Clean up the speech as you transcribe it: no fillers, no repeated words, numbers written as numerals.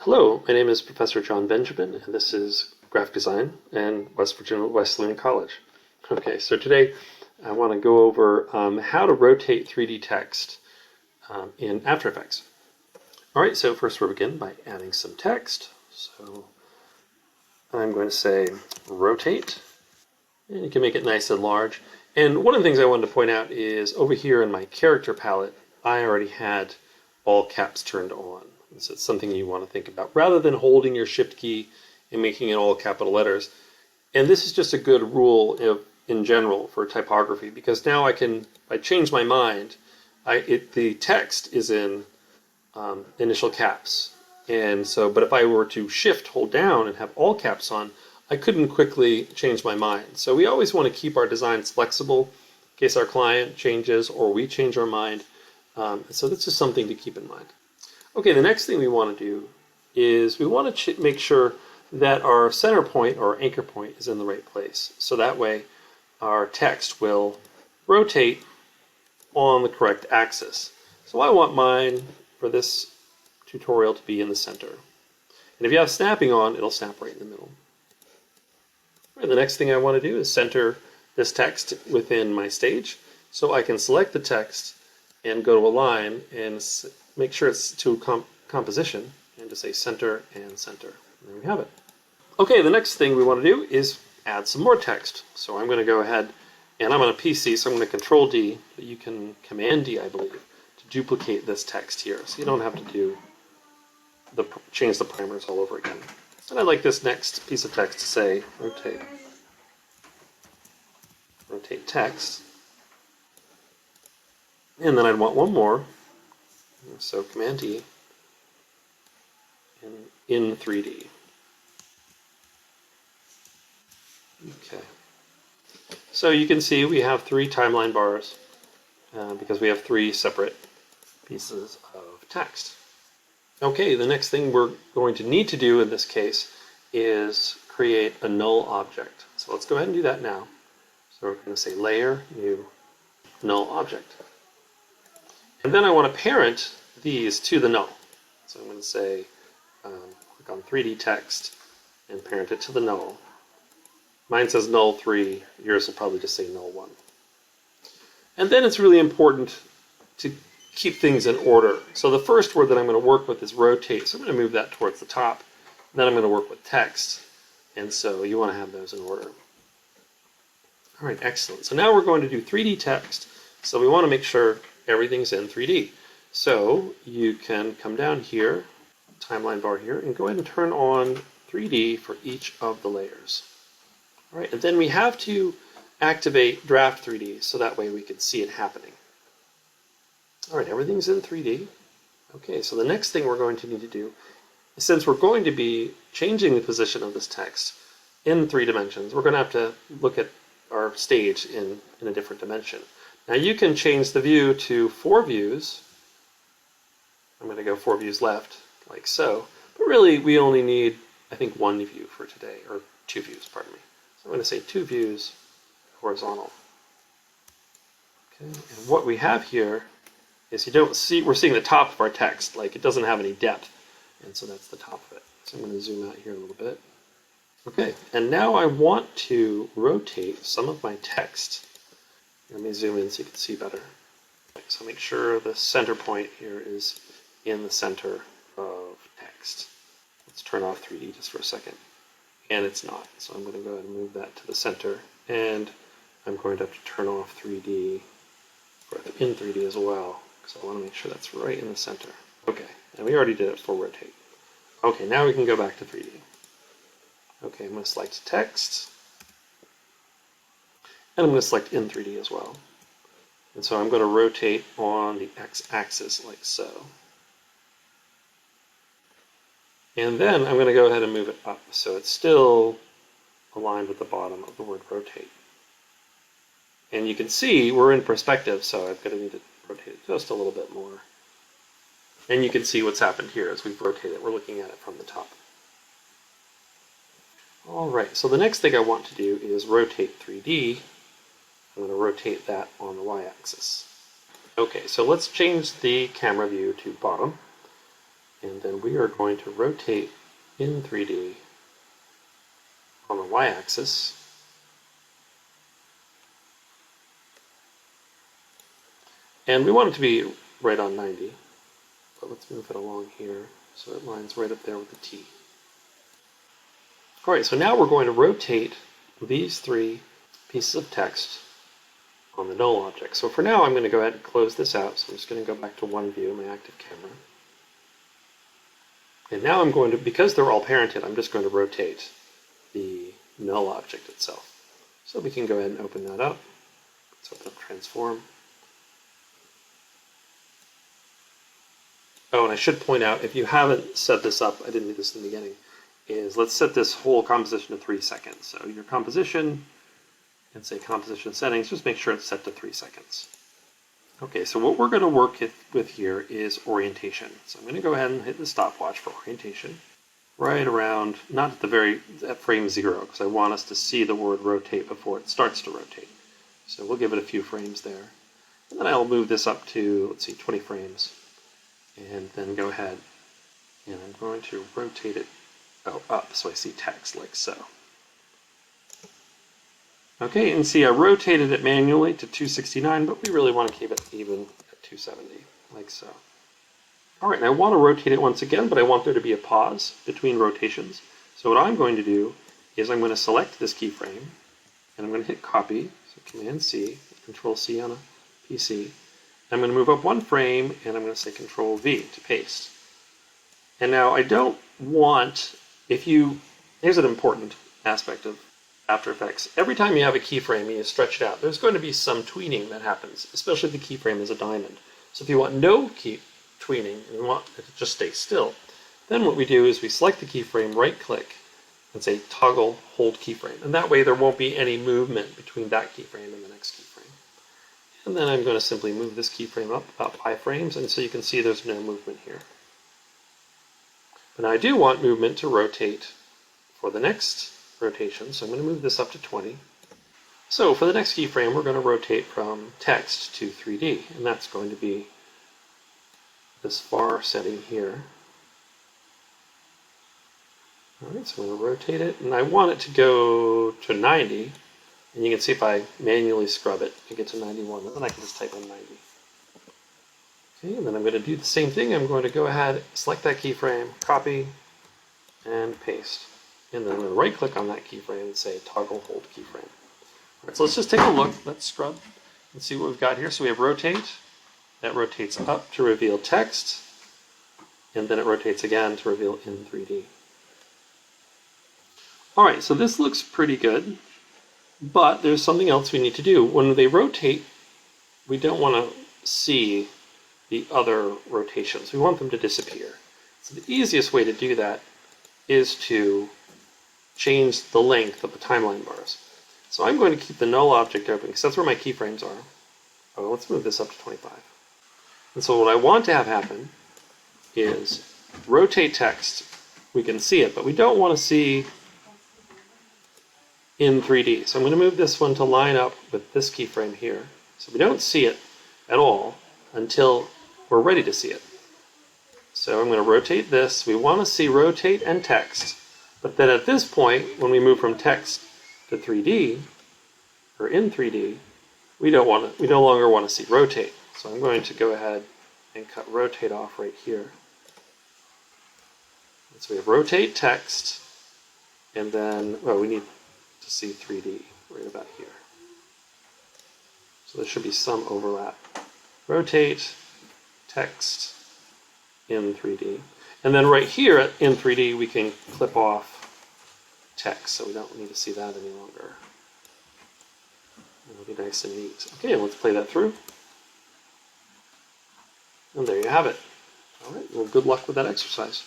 Hello, my name is Professor John Benjamin, and this is Graphic Design and West Virginia Wesleyan College. Okay, so today I want to go over how to rotate 3D text in After Effects. All right, so first we'll begin by adding some text. So I'm going to say rotate, and you can make it nice and large. And one of the things I wanted to point out is over here in my character palette, I already had all caps turned on. So it's something you want to think about rather than holding your shift key and making it all capital letters. And this is just a good rule in general for typography, because now I can, if I change my mind, the text is in initial caps. And so, but if I were to shift, hold down, and have all caps on, I couldn't quickly change my mind. So we always want to keep our designs flexible in case our client changes or we change our mind. So that's just something to keep in mind. Okay, the next thing we want to do is we want to make sure that our center point or anchor point is in the right place. So that way our text will rotate on the correct axis. So I want mine for this tutorial to be in the center. And if you have snapping on, it'll snap right in the middle. And the next thing I want to do is center this text within my stage. So I can select the text and go to align and make sure it's to composition and to say center and center. And there we have it. Okay, the next thing we want to do is add some more text. So I'm going to go ahead, and I'm on a PC, so I'm going to Control D, but you can Command D, I believe, to duplicate this text here. So you don't have to change the primers all over again. And I'd like this next piece of text to say rotate text. And then I'd want one more. So Command D and in 3D. Okay. So you can see we have 3 timeline bars because we have 3 separate pieces of text. Okay, the next thing we're going to need to do in this case is create a null object. So let's go ahead and do that now. So we're going to say Layer, New, Null Object. And then I want to parent these to the null. So I'm going to say, click on 3D text and parent it to the null. Mine says null 3, yours will probably just say null 1. And then it's really important to keep things in order. So the first word that I'm going to work with is rotate. So I'm going to move that towards the top. Then I'm going to work with text. And so you want to have those in order. All right, excellent. So now we're going to do 3D text. So we want to make sure everything's in 3D. So you can come down here, timeline bar here, and go ahead and turn on 3D for each of the layers. All right, and then we have to activate Draft 3D so that way we can see it happening. All right, everything's in 3D. Okay, so the next thing we're going to need to do is, since we're going to be changing the position of this text in 3 dimensions, we're going to have to look at our stage in a different dimension. Now you can change the view to 4 views. I'm going to go 4 views left, like so. But really, we only need, I think, 1 view for today, or 2 views, pardon me. So I'm going to say 2 views horizontal. Okay, and what we have here is we're seeing the top of our text, like it doesn't have any depth. And so that's the top of it. So I'm going to zoom out here a little bit. Okay, and now I want to rotate some of my text. Let me zoom in so you can see better. So make sure the center point here is in the center of text. Let's turn off 3D just for a second. And it's not. So I'm going to go ahead and move that to the center. And I'm going to have to turn off 3D in 3D as well, because I want to make sure that's right in the center. Okay, and we already did it for rotate. Okay, now we can go back to 3D. Okay, I'm going to select text. And I'm going to select in 3D as well. And so I'm going to rotate on the x-axis like so. And then I'm going to go ahead and move it up so it's still aligned with the bottom of the word rotate. And you can see we're in perspective, so I'm going to need to rotate it just a little bit more. And you can see what's happened here as we've rotated it. We're looking at it from the top. All right, so the next thing I want to do is rotate 3D. I'm going to rotate that on the y-axis. Okay, so let's change the camera view to bottom. And then we are going to rotate in 3D on the y-axis. And we want it to be right on 90. But let's move it along here so it lines right up there with the T. All right, so now we're going to rotate these three pieces of text on the null object. So for now, I'm going to go ahead and close this out. So I'm just going to go back to one view, my active camera. And now I'm going to, because they're all parented, I'm just going to rotate the null object itself. So we can go ahead and open that up. Let's open up transform. Oh, and I should point out, if you haven't set this up, I didn't do this in the beginning, is let's set this whole composition to 3 seconds. So your composition, and say composition settings, just make sure it's set to 3 seconds. Okay, so what we're going to work with here is orientation. So I'm going to go ahead and hit the stopwatch for orientation. Right around, not at frame 0, because I want us to see the word rotate before it starts to rotate. So we'll give it a few frames there. And then I'll move this up to, let's see, 20 frames. And then go ahead, and I'm going to rotate it up so I see text like so. Okay, and see I rotated it manually to 269, but we really want to keep it even at 270, like so. All right, and I want to rotate it once again, but I want there to be a pause between rotations. So what I'm going to do is I'm going to select this keyframe, and I'm going to hit copy, so Command-C, Control-C on a PC. I'm going to move up one frame, and I'm going to say Control-V to paste. And now I don't want, here's an important aspect of After Effects. Every time you have a keyframe and you stretch it out, there's going to be some tweening that happens, especially if the keyframe is a diamond. So if you want no tweening and you want it to just stay still, then what we do is we select the keyframe, right-click, and say Toggle Hold Keyframe. And that way there won't be any movement between that keyframe and the next keyframe. And then I'm going to simply move this keyframe up about 5 frames, and so you can see there's no movement here. But now I do want movement to rotate for the next rotation, so I'm going to move this up to 20. So for the next keyframe, we're going to rotate from text to 3D, and that's going to be this far setting here. All right, so I'm going to rotate it, and I want it to go to 90. And you can see if I manually scrub it, I get to 91, and then I can just type in 90. Okay, and then I'm going to do the same thing. I'm going to go ahead, select that keyframe, copy, and paste. And then I'm going to right-click on that keyframe and say Toggle Hold Keyframe. All right, so let's just take a look. Let's scrub and see what we've got here. So we have rotate. That rotates up to reveal text, and then it rotates again to reveal in 3D. All right, so this looks pretty good. But there's something else we need to do. When they rotate, we don't want to see the other rotations. We want them to disappear. So the easiest way to do that is to change the length of the timeline bars. So I'm going to keep the null object open because that's where my keyframes are. Oh, let's move this up to 25. And so what I want to have happen is rotate text. We can see it, but we don't want to see in 3D. So I'm going to move this one to line up with this keyframe here. So we don't see it at all until we're ready to see it. So I'm going to rotate this. We want to see rotate and text. But then at this point, when we move from text to 3D, or in 3D, we no longer want to see rotate. So I'm going to go ahead and cut rotate off right here. So we have rotate text, and then, well, we need to see 3D right about here. So there should be some overlap. Rotate, text, in 3D. And then right here in 3D we can clip off text, so we don't need to see that any longer. It'll be nice and neat. Okay, let's play that through. And there you have it. All right, well, good luck with that exercise.